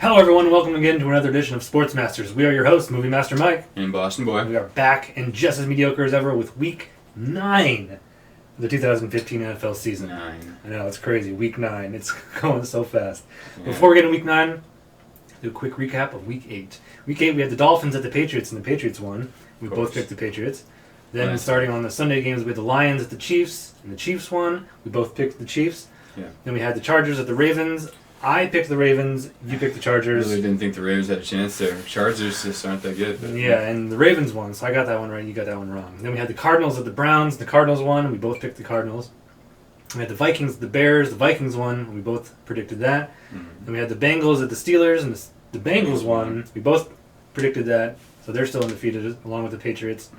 Hello everyone, welcome again to another edition of Sports Masters. We are your hosts, Movie Master Mike. And Boston Boy. We are back and just as mediocre as ever with Week 9 of the 2015 NFL season. 9. I know, it's crazy. Week 9. It's going so fast. Yeah. Before we get into Week 9, do a quick recap of Week 8. Week 8, we had the Dolphins at the Patriots, and the Patriots won. We both picked the Patriots. Then Nice. starting on the Sunday games, we had the Lions at the Chiefs, and the Chiefs won. We both picked the Chiefs. Yeah. Then we had the Chargers at the Ravens. I picked the Ravens. You picked the I Chargers. really didn't think the Ravens had a chance there. Chargers just aren't that good. But Yeah, and the Ravens won, so I got that one right, you got that one wrong. Then we had the Cardinals at the Browns, the Cardinals won, we both picked the Cardinals. We had the Vikings at the Bears, the Vikings won, we both predicted that. Then we had the Bengals at the Steelers, and the Bengals won, we both predicted that, so they're still undefeated, along with the Patriots.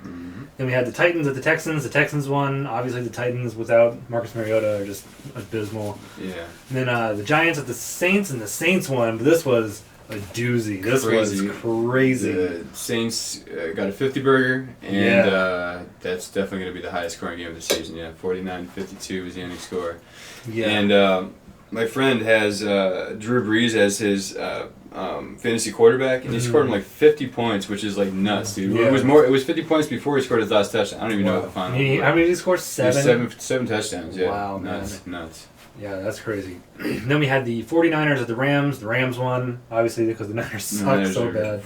Then we had the Titans at the Texans won, obviously the Titans without Marcus Mariota are just abysmal. Yeah. And then the Giants at the Saints, and the Saints won, but this was a doozy. This was crazy. The Saints got a 50 burger, and that's definitely going to be the highest scoring game of the season. Yeah, 49-52 was the ending score. Yeah. And my friend has Drew Brees as his fantasy quarterback, and he scored him like 50 points, which is like nuts, dude. Yeah. It was 50 points before he scored his last touchdown. I don't even know what the final. How many did he score? It was 7? seven touchdowns. Yeah. Wow, nuts. Yeah, that's crazy. Then we had the 49ers at the Rams. The Rams won, obviously, because the Niners suck so bad.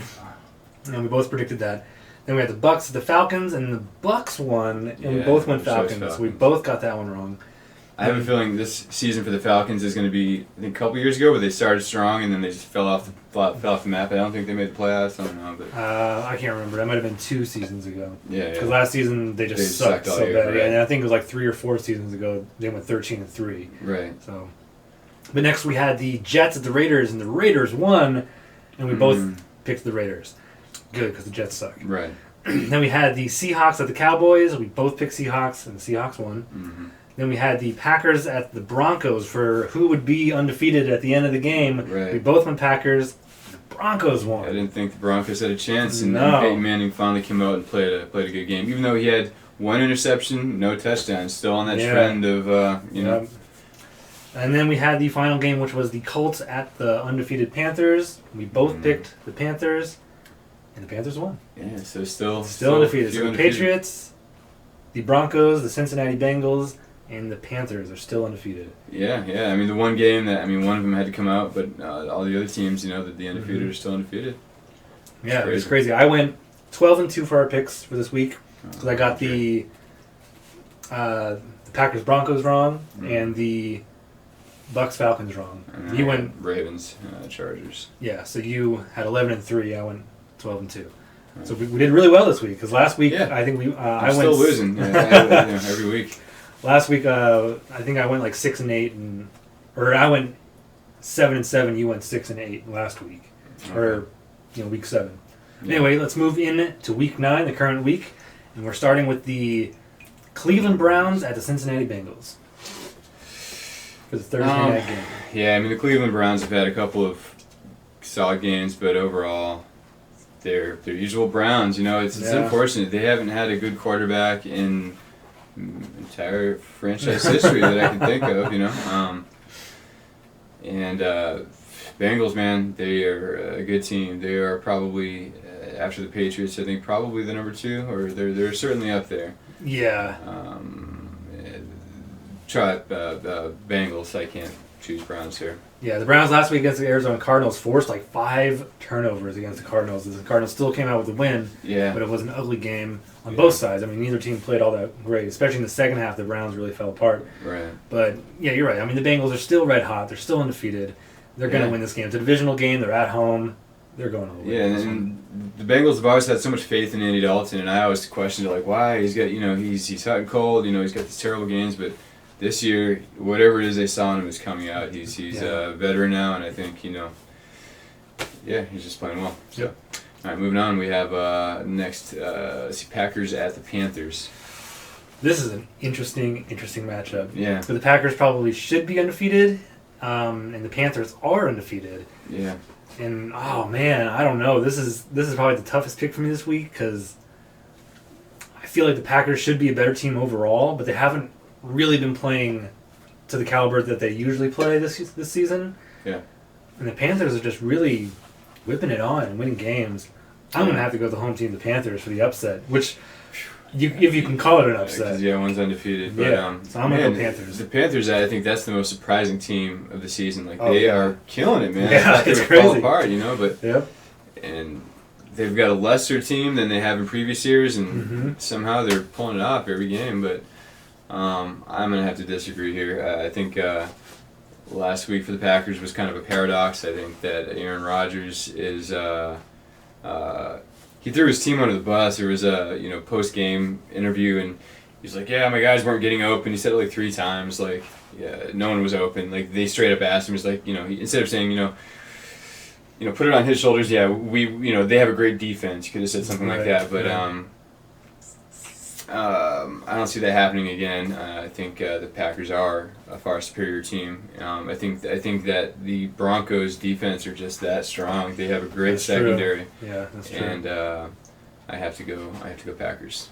And we both predicted that. Then we had the Bucks at the Falcons, and the Bucks won, and we both went Falcons. So we both got that one wrong. I have a feeling this season for the Falcons is going to be, I think, a couple years ago where they started strong and then they just fell off the map. I don't think they made the playoffs. I don't know, but I can't remember. That might have been 2 seasons ago. yeah. Because last season they just sucked all so year, bad. right. And I think it was like 3 or 4 seasons ago they went 13-3. Right. So, but next we had the Jets at the Raiders, and the Raiders won, and we both picked the Raiders. Good, because the Jets suck. Right. Then we had the Seahawks at the Cowboys. We both picked Seahawks, and the Seahawks won. Mm-hmm. Then we had the Packers at the Broncos for who would be undefeated at the end of the game. Right. We both went Packers. The Broncos won. I didn't think the Broncos had a chance, and No. Peyton Manning finally came out and played a good game. Even though he had 1 interception, no touchdowns, still on that trend of, you know. And then we had the final game, which was the Colts at the undefeated Panthers. We both picked the Panthers, and the Panthers won. Yeah, so still Undefeated. few So the Patriots, the Broncos, the Cincinnati Bengals, and the Panthers are still undefeated. Yeah. I mean, the one game that, one of them had to come out, but all the other teams, the undefeated are still undefeated. Yeah, it was crazy. I went 12-2 for our picks for this week because I got the Packers Broncos wrong and the Bucks Falcons wrong. And You I went got Ravens, Chargers. Yeah, so you had 11-3. I went 12-2. So we did really well this week because last week I think I went still losing every week. Last week I think I went like 6-8 or I went 7-7. You went 6-8 last week, or week 7. Yeah. Anyway, let's move in to week 9, the current week, and we're starting with the Cleveland Browns at the Cincinnati Bengals for the Thursday night game. Yeah, the Cleveland Browns have had a couple of solid games, but overall, they're usual Browns. It's unfortunate they haven't had a good quarterback in entire franchise history that I can think of. And Bengals, man, they are a good team. They are probably after the Patriots, I think probably the number 2, or they're certainly up there. Yeah. Try Bengals. I can't choose Browns here. Yeah, the Browns last week against the Arizona Cardinals forced like 5 turnovers against the Cardinals. The Cardinals still came out with a win, but it was an ugly game on both sides. Neither team played all that great, especially in the second half. The Browns really fell apart. Right. But yeah, you're right. The Bengals are still red hot. They're still undefeated. They're going to win this game. It's a divisional game. They're at home. They're going to win. Yeah, and the Bengals have always had so much faith in Andy Dalton, and I always questioned why he's got he's hot and cold. He's got these terrible games, but this year, whatever it is they saw in him is coming out. He's a veteran now, and I think he's just playing well. So, all right, moving on. We have next Packers at the Panthers. This is an interesting matchup. Yeah. But the Packers probably should be undefeated, and the Panthers are undefeated. Yeah. And oh man, I don't know. This is probably the toughest pick for me this week because I feel like the Packers should be a better team overall, but they haven't really been playing to the caliber that they usually play this season. Yeah. and the Panthers are just really whipping it on and winning games. I'm going to have to go with the home team, the Panthers, for the upset, which, if you can call it an upset. Yeah, one's undefeated. But, so I'm going to go Panthers. The Panthers, I think that's the most surprising team of the season. Like, they are killing it, man. Yeah, I thought they it's would crazy. fall apart, you know, but... Yep. And they've got a lesser team than they have in previous years, and somehow they're pulling it off every game, but I'm going to have to disagree here. I think last week for the Packers was kind of a paradox. I think that Aaron Rodgers is... he threw his team under the bus. There was a post-game interview, and he's like, "Yeah, my guys weren't getting open." He said it like 3 times. Like, yeah, no one was open. Like, they straight up asked him. He's like, instead of saying, put it on his shoulders. Yeah, they have a great defense. You could have said something like that, but I don't see that happening again. I think the Packers are a far superior team. I think that the Broncos' defense are just that strong. They have a great secondary. True. Yeah, that's true. And I have to go Packers.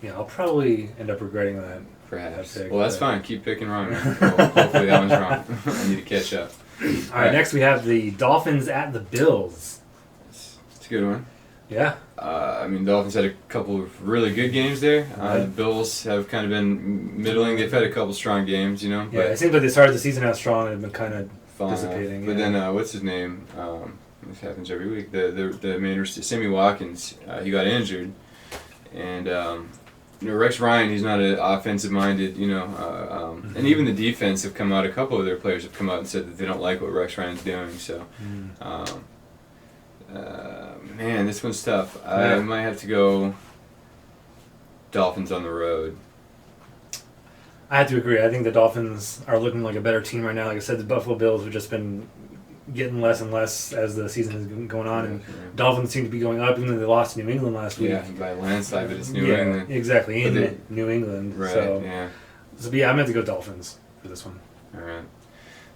Yeah, I'll probably end up regretting that. Perhaps. Well, that's fine. Keep picking wrong. Well, hopefully that one's wrong. I need to catch up. All right, next we have the Dolphins at the Bills. It's a good one. Yeah. The Dolphins had a couple of really good games there. The Bills have kind of been middling. They've had a couple strong games, Yeah, it seems like they started the season out strong and have been kind of dissipating. But then, what's his name? This happens every week. The man, Sammy Watkins, he got injured. And, Rex Ryan, he's not an offensive-minded, and even the defense have come out, a couple of their players have come out and said that they don't like what Rex Ryan's doing, so, man, this one's tough. I might have to go Dolphins on the road. I have to agree. I think the Dolphins are looking like a better team right now. Like I said, the Buffalo Bills have just been getting less and less as the season has been going on, and Dolphins seem to be going up, even though they lost to New England last week. Yeah, by a landslide, but it's New England. Exactly, in New England. Right, so I'm going to go Dolphins for this one. All right.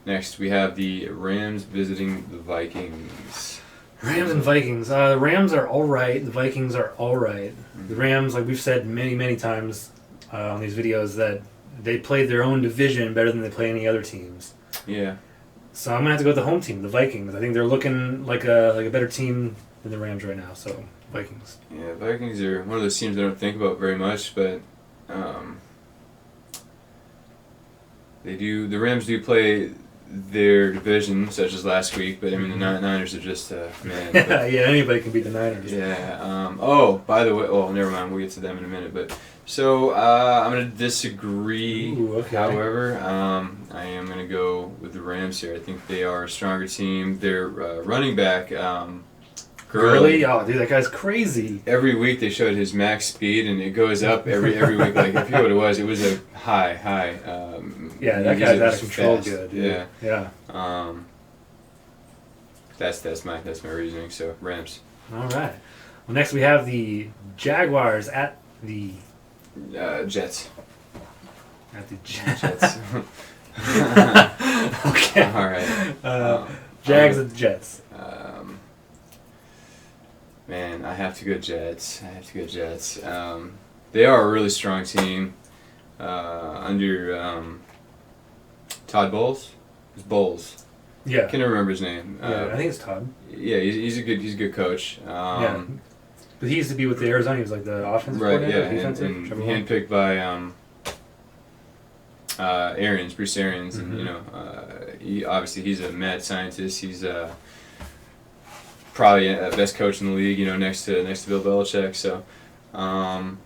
Next, we have the Rams visiting the Vikings. Rams and Vikings. The Rams are all right. The Vikings are all right. The Rams, like we've said many, many times on these videos, that they play their own division better than they play any other teams. Yeah. So I'm gonna have to go with the home team, the Vikings. I think they're looking like a better team than the Rams right now. So Vikings. Yeah, Vikings are one of those teams I don't think about very much, but they do. The Rams do play their division, such as last week. But the Niners are just man. But, yeah, anybody can beat the Niners. Yeah. By the way, never mind. We'll get to them in a minute. But so I'm gonna disagree. Ooh, okay. However, I am gonna go with the Rams here. I think they are a stronger team. Their running back, Gurley. Oh, dude, that guy's crazy. Every week they showed his max speed, and it goes up every week. Like, I forget what it was. It was a high. That guy's out of control. Fast. Good. Yeah. That's my reasoning. So Rams. All right. Well, next we have the Jaguars at the Jets. At the Jets. Okay. All right. Jags at the Jets. Man, I have to go Jets. They are a really strong team. Under Todd Bowles? It's Bowles. Yeah. I can't remember his name. I think it's Todd. Yeah, he's a good coach. But he used to be with the Arizona. He was like the offensive coordinator, defensive. And handpicked by Bruce Arians, and he's a mad scientist. He's probably the best coach in the league, next to Bill Belichick. So, I'm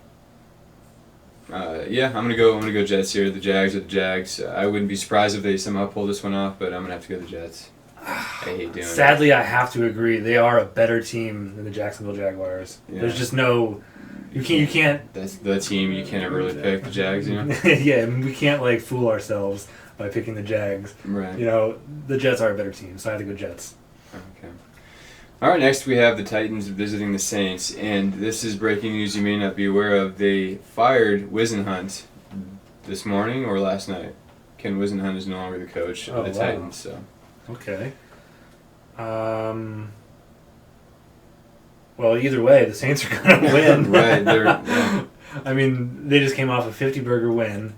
gonna go Jets here. The Jags are the Jags. I wouldn't be surprised if they somehow pull this one off, but I'm gonna have to go the Jets. I hate doing it. Sadly, I have to agree. They are a better team than the Jacksonville Jaguars. Yeah. There's just no. You can't. That's the team you can't ever really pick, the Jags. Yeah, we can't fool ourselves by picking the Jags. Right. The Jets are a better team, so I have to go Jets. Okay. All right, next we have the Titans visiting the Saints, and this is breaking news you may not be aware of. They fired Whisenhunt this morning or last night. Ken Whisenhunt is no longer the coach of the Titans. So. Okay. Well, either way, the Saints are going to win. Right. I mean, they just came off a 50-burger win.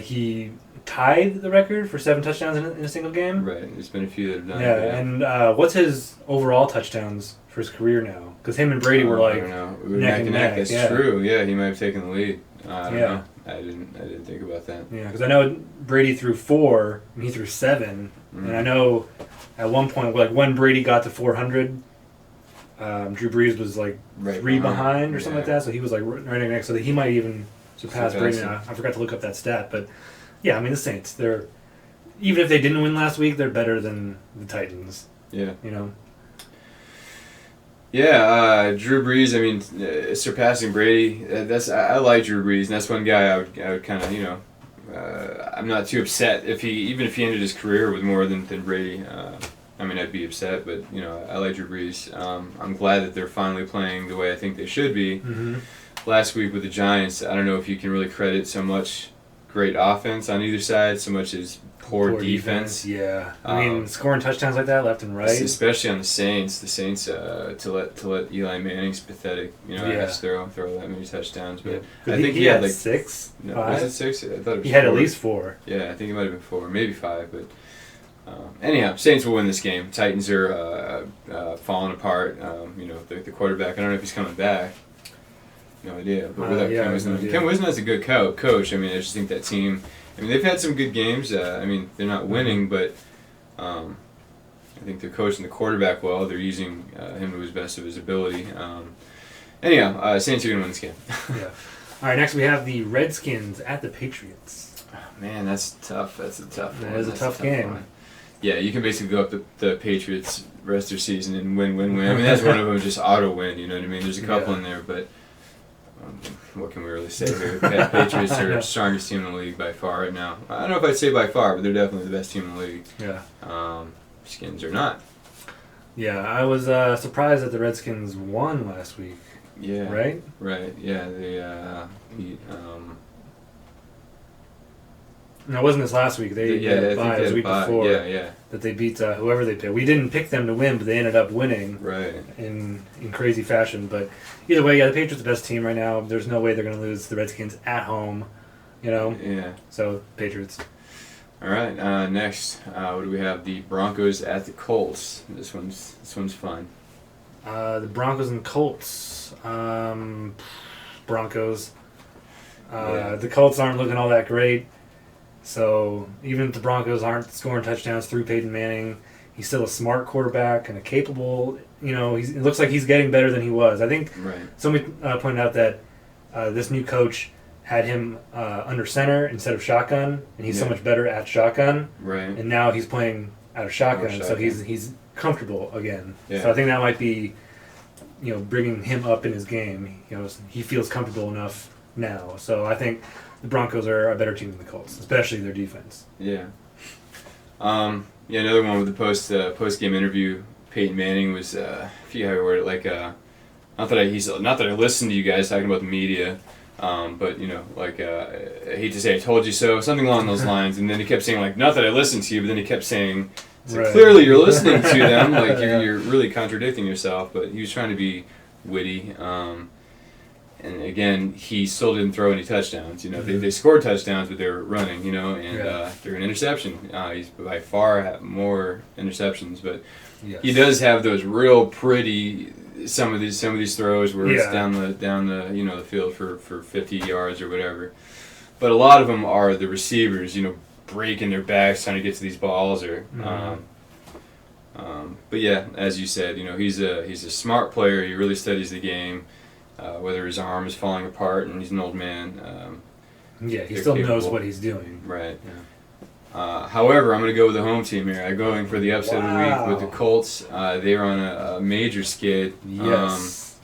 He tied the record for 7 touchdowns in a single game. Right. There's been a few that have done Yeah, it. and what's his overall touchdowns for his career now? Because him and Brady were I like don't know. We were neck and neck. That's Yeah. true. Yeah, he might have taken the lead. I don't Yeah. know. I didn't think about that. Yeah, because I know Brady threw 4 and he threw 7, and I know at one point, like when Brady got to 400, Drew Brees was like Right 3 behind or something like yeah. that, so he was like right next, so that he might even surpass Brady now. I forgot to look up that stat, but yeah, I mean the Saints, they're, even if they didn't win last week, they're better than the Titans. Yeah. You know. Yeah, Drew Brees. I mean, surpassing Brady. I like Drew Brees, and that's one guy I would kind of I'm not too upset if he ended his career with more than Brady. I mean, I'd be upset, but I like Drew Brees. I'm glad that they're finally playing the way I think they should be. Mm-hmm. Last week with the Giants, I don't know if you can really credit so much great offense on either side, so much as poor defense. Yeah, I mean, scoring touchdowns like that left and right, especially on the Saints. The Saints to let Eli Manning's pathetic, ass throw that many touchdowns. But yeah. I think he had like 6. No, 5? was it 6? I thought it was he had 4. at least 4. Yeah, I think it might have been 4, maybe 5. But anyhow, Saints will win this game. Titans are falling apart. The quarterback. I don't know if he's coming back. No idea. But without Ken Wisniewski, Ken Wisniewski's a good coach. I mean, I just think that team. I mean, they've had some good games. I mean, they're not winning, but I think they're coaching the quarterback well. They're using him to his best of his ability. Anyhow, Saints are going to win this game. Yeah. All right, next we have the Redskins at the Patriots. Man, that's tough. That's a tough one. That is a tough game. One. Yeah, you can basically go up the Patriots rest of their season and win. I mean, that's one of them, just auto win. You know what I mean? There's a couple in there, but what can we really say here? Patriots are the strongest team in the league by far right now. I don't know if I'd say by far, but they're definitely the best team in the league. Yeah. Skins are not. Yeah, I was surprised that the Redskins won last week. Yeah. Right? Right. Yeah, they beat. No, it wasn't this last week. They had a bye the week before. Yeah. That they beat whoever they picked. We didn't pick them to win, but they ended up winning. Right. In crazy fashion. But either way, yeah, the Patriots are the best team right now. There's no way they're going to lose to the Redskins at home. Yeah. So Patriots. All right. Next, what do we have? The Broncos at the Colts. This one's fun. The Broncos and Colts. Broncos. The Colts aren't looking all that great. So even if the Broncos aren't scoring touchdowns through Peyton Manning, he's still a smart quarterback and a capable. It looks like he's getting better than he was. I think somebody pointed out that this new coach had him under center instead of shotgun, and he's so much better at shotgun. Right. And now he's playing out of shotgun, so he's comfortable again. Yeah. So I think that might be, bringing him up in his game. He feels comfortable enough now. So I think the Broncos are a better team than the Colts, especially their defense. Yeah. Another one with the post game interview. Peyton Manning was, I forget how he worded it, like not that I listened to you guys talking about the media, but I hate to say I told you so, something along those lines. And then he kept saying not that I listened to you, but then he kept saying, clearly you're listening to them, you're really contradicting yourself. But he was trying to be witty. And again, he still didn't throw any touchdowns. They scored touchdowns, but they were running. They're an interception. He's by far more interceptions, but he does have those real pretty some of these throws where it's down the the field for 50 yards or whatever. But a lot of them are the receivers, breaking their backs trying to get to these balls or. But yeah, as you said, he's a smart player. He really studies the game. Whether his arm is falling apart and he's an old man. He still knows what he's doing. Right. Yeah. However, I'm going to go with the home team here. I'm going for the upset of the week with the Colts. They were on a major skid. Yes.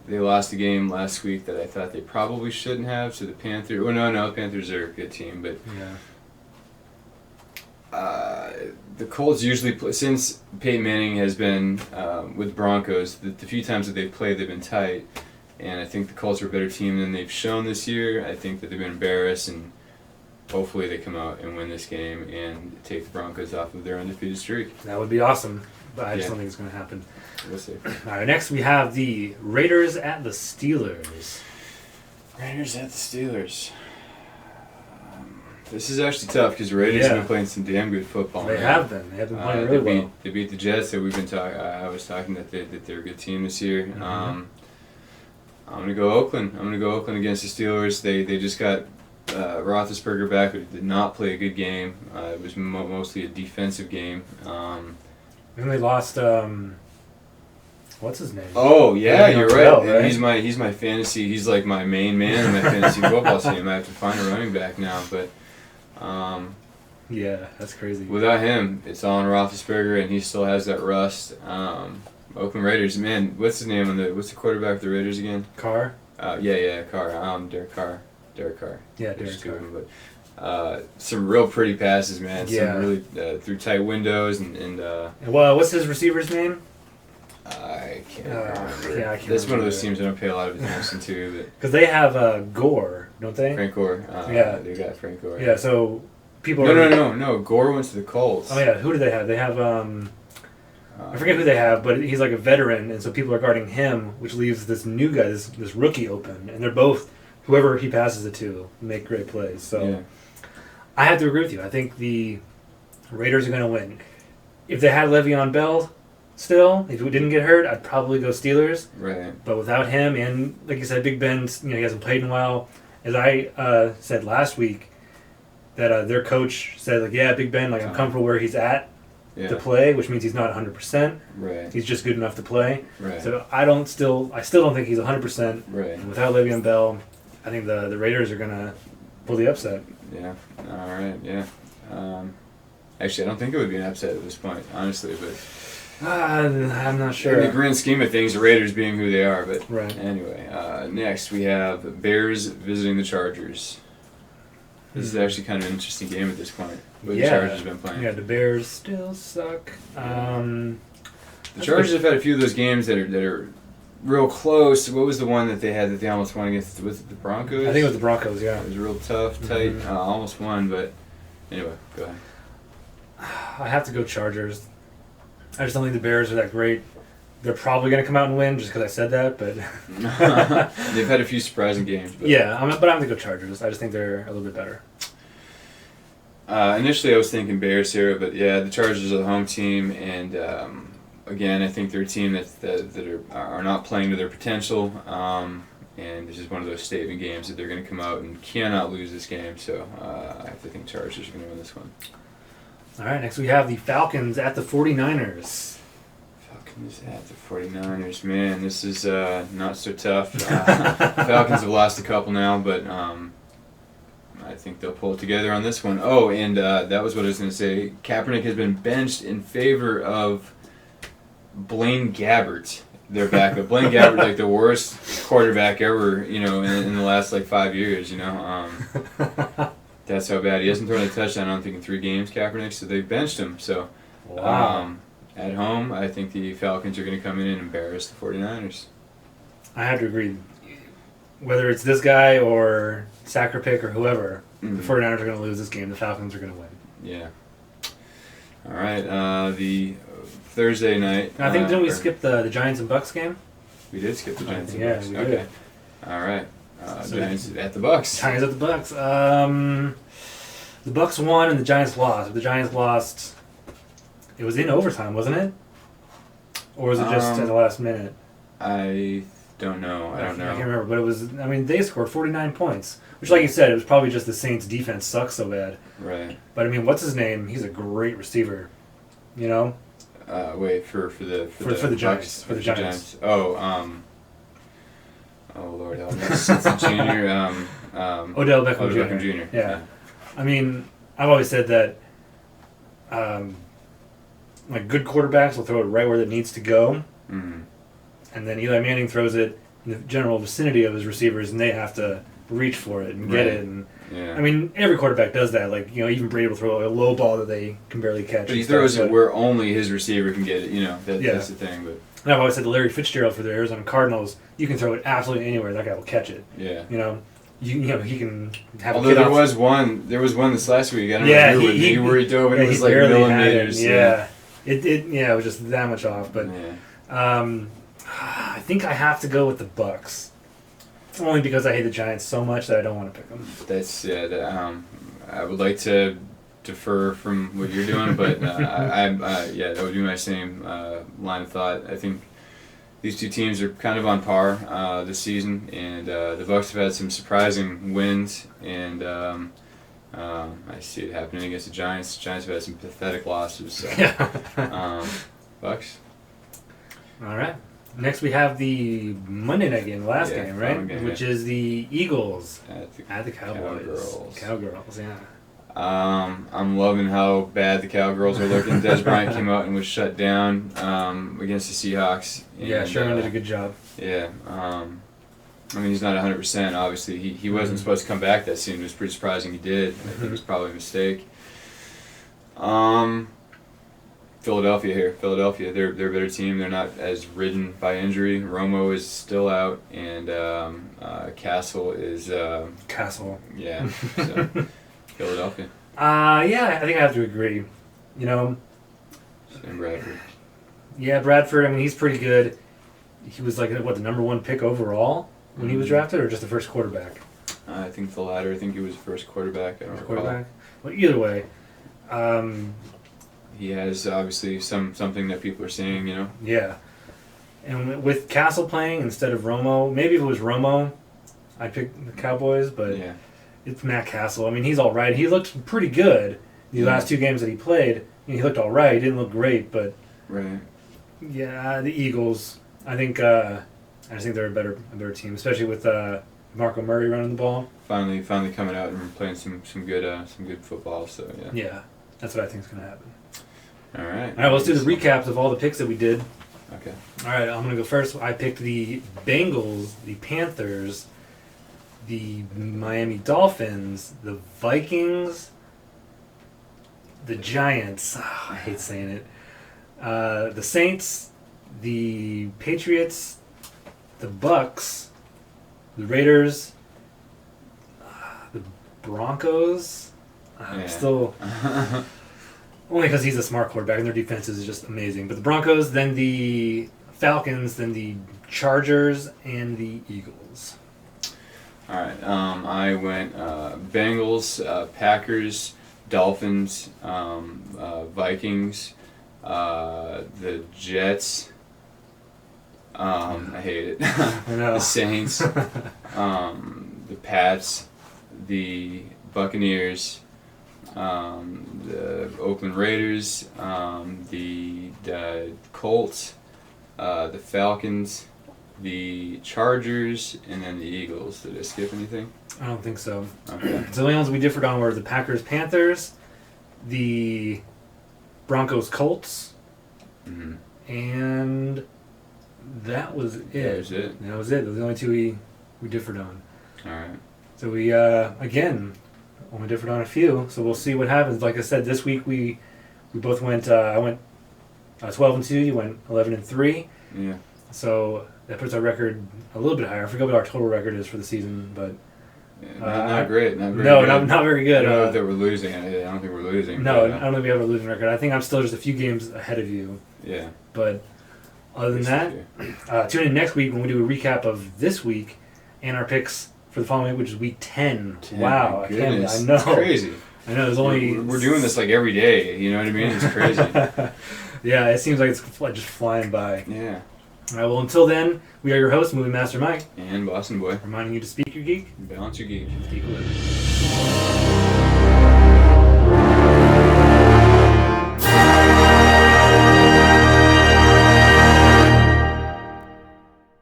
They lost a game last week that I thought they probably shouldn't have to the Panthers. Oh, no, the Panthers are a good team. But the Colts usually play, since Peyton Manning has been with Broncos, the few times that they've played, they've been tight. And I think the Colts are a better team than they've shown this year. I think that they've been embarrassed, and hopefully they come out and win this game and take the Broncos off of their undefeated streak. That would be awesome, but I just don't think it's going to happen. We'll see. All right, next we have the Raiders at the Steelers. Raiders at the Steelers. This is actually tough because the Raiders have been playing some damn good football. They have been. They have been playing really well. They beat the Jets. That we've been talking. I was talking that they're a good team this year. Mm-hmm. I'm gonna go Oakland. I'm gonna go Oakland against the Steelers. They just got Roethlisberger back, but did not play a good game. It was mostly a defensive game. And they lost. What's his name? Oh yeah, you're Bell, right. And he's my fantasy. He's like my main man in my fantasy football team. I have to find a running back now, but. Yeah, that's crazy. Without him, it's all on Roethlisberger, and he still has that rust. Oakland Raiders, man, what's his name what's the quarterback of the Raiders again? Carr. Carr. Derek Carr. Yeah, Derek Carr. But some real pretty passes, man. Yeah. Some really through tight windows and. Well, what's his receiver's name? I can't remember. Yeah, I can't. That's one of those teams I don't pay a lot of attention to, because they have Gore, don't they? Frank Gore. Yeah, they got Frank Gore. Yeah, so people. No. Gore went to the Colts. Oh yeah, who do they have? They have I forget who they have, but he's like a veteran, and so people are guarding him, which leaves this new guy, this rookie, open, and they're both whoever he passes it to make great plays. So yeah. I have to agree with you. I think the Raiders are going to win. If they had Le'Veon Bell. Still, if he didn't get hurt, I'd probably go Steelers. Right. But without him, and like you said, Big Ben, he hasn't played in a while. As I said last week, that their coach said, like, yeah, Big Ben, like, I'm comfortable where he's at to play, which means he's not 100%. Right. He's just good enough to play. Right. So I still don't think he's 100%. Right. And without Le'Veon Bell, I think the Raiders are gonna pull the upset. Yeah. All right. Yeah. Actually, I don't think it would be an upset at this point, honestly, but. I'm not sure. In the grand scheme of things, the Raiders being who they are, but right. Anyway, next we have Bears visiting the Chargers. This is actually kind of an interesting game at this point. The Chargers have been playing. Yeah, the Bears still suck. The Chargers have had a few of those games that are real close. What was the one that they had that they almost won against? Was it the Broncos? I think it was the Broncos. Yeah. It was real tough, tight. Almost won, but anyway, go ahead. I have to go Chargers. I just don't think the Bears are that great. They're probably going to come out and win just because I said that, but they've had a few surprising games. But yeah, I'm going to go Chargers. I just think they're a little bit better. Initially, I was thinking Bears here, but yeah, the Chargers are the home team, and again, I think they're a team that are not playing to their potential, and this is one of those statement games that they're going to come out and cannot lose this game. So I have to think Chargers are going to win this one. All right, next we have the Falcons at the 49ers. Falcons at the 49ers. Man, this is not so tough. Falcons have lost a couple now, but I think they'll pull it together on this one. Oh, and that was what I was going to say. Kaepernick has been benched in favor of Blaine Gabbert, their backup. Blaine Gabbert, like the worst quarterback ever, in the last 5 years, That's how bad. He hasn't thrown a touchdown, I don't think, in 3 games, Kaepernick, so they've benched him. So, wow. At home, I think the Falcons are going to come in and embarrass the 49ers. I have to agree. Whether it's this guy or Sackerpick or whoever, the 49ers are going to lose this game. The Falcons are going to win. Yeah. All right. The Thursday night. I think, didn't we skip the Giants and Bucks game? We did skip the Giants and Bucks. We did. Okay. All right. Giants at the Bucks. Giants at the Bucks. The Bucks won and the Giants lost. The Giants lost. It was in overtime, wasn't it? Or was it just at the last minute? I don't know. I don't know. I can't remember, but it was. I mean, they scored 49 points, which, like you said, it was probably just the Saints' defense sucks so bad. Right. But I mean, what's his name? He's a great receiver. Wait for the Giants. For the Giants. Oh, Lord help me. It's the junior. Odell Beckham Jr. Yeah. I mean, I've always said that good quarterbacks will throw it right where it needs to go. Mm-hmm. And then Eli Manning throws it in the general vicinity of his receivers, and they have to reach for it and get it. And I mean, every quarterback does that. Even Brady will throw a low ball that they can barely catch. But he throws it where only his receiver can get it. That's the thing. But and I've always said to Larry Fitzgerald for the Arizona Cardinals, you can throw it absolutely anywhere. That guy will catch it. Yeah. He can have. Although there was one this last week. I don't know where he dove it. It was like millimeters. Yeah. It was just that much off. But I think I have to go with the Bucks. Only because I hate the Giants so much that I don't want to pick them. That's I would like to defer from what you're doing, but yeah, that would be my same line of thought. I think these two teams are kind of on par this season, and the Bucks have had some surprising wins, and I see it happening against the Giants. The Giants have had some pathetic losses. So, Bucks. All right. Next, we have the Monday night game, the last game, right? Game, which is the Eagles at the Cowboys. Cowgirls, yeah. I'm loving how bad the Cowgirls are looking. Des Bryant came out and was shut down against the Seahawks. And, Sherman did a good job. Yeah. I mean, he's not 100%, obviously. He wasn't supposed to come back that soon. It was pretty surprising he did. I think it was probably a mistake. Philadelphia, they're a better team. They're not as ridden by injury. Romo is still out, and Castle is... Castle. Yeah, so Philadelphia. Yeah, I think I have to agree. And Bradford. Yeah, Bradford, I mean, he's pretty good. He was like, the number one pick overall when he was drafted, or just the first quarterback? I think the latter. I think he was the first quarterback. I don't recall. Well, either way. He has obviously something that people are saying, Yeah. And with Castle playing instead of Romo, maybe if it was Romo, I'd pick the Cowboys, but it's Matt Castle. I mean, he's all right. He looked pretty good the last two games that he played. He looked all right. He didn't look great, but... Right. Yeah, the Eagles, I think just think they're a better team, especially with Marco Murray running the ball. Finally coming out and playing some good football, so yeah. Yeah, that's what I think is going to happen. All right. All right, let's do the recaps of all the picks that we did. Okay. All right, I'm going to go first. I picked the Bengals, the Panthers, the Miami Dolphins, the Vikings, the Giants. Oh, I hate saying it. The Saints, the Patriots, the Bucks, the Raiders, the Broncos. Still... Only because he's a smart quarterback and their defense is just amazing. But the Broncos, then the Falcons, then the Chargers, and the Eagles. All right. I went Bengals, Packers, Dolphins, Vikings, the Jets. I hate it. I know. The Saints, the Pats, the Buccaneers, the Oakland Raiders, the Colts, the Falcons, the Chargers, and then the Eagles. Did I skip anything? I don't think so. Okay. So the only ones we differed on were the Packers, Panthers, the Broncos, Colts, and that was it. That was it. That was it. Those are the only two we differed on. All right. So we again only differed on a few. So we'll see what happens. Like I said, this week we both went. I went 12-2. You went 11-3. Yeah. So that puts our record a little bit higher. I forget what our total record is for the season, but not great. Not very no, good. not very good. I don't know that we're losing. I don't think we're losing. No, I don't think we have a losing record. I think I'm still just a few games ahead of you. Yeah. But other than that, tune in next week when we do a recap of this week and our picks for the following week, which is week 10. Wow, I know. It's crazy. I know. There's only we're doing this like every day. You know what I mean? It's crazy. Yeah, it seems like it's just flying by. Yeah. All right. Well, until then, we are your hosts, Movie Master Mike, and Boston Boy, reminding you to speak your geek, balance your geek. geek with it.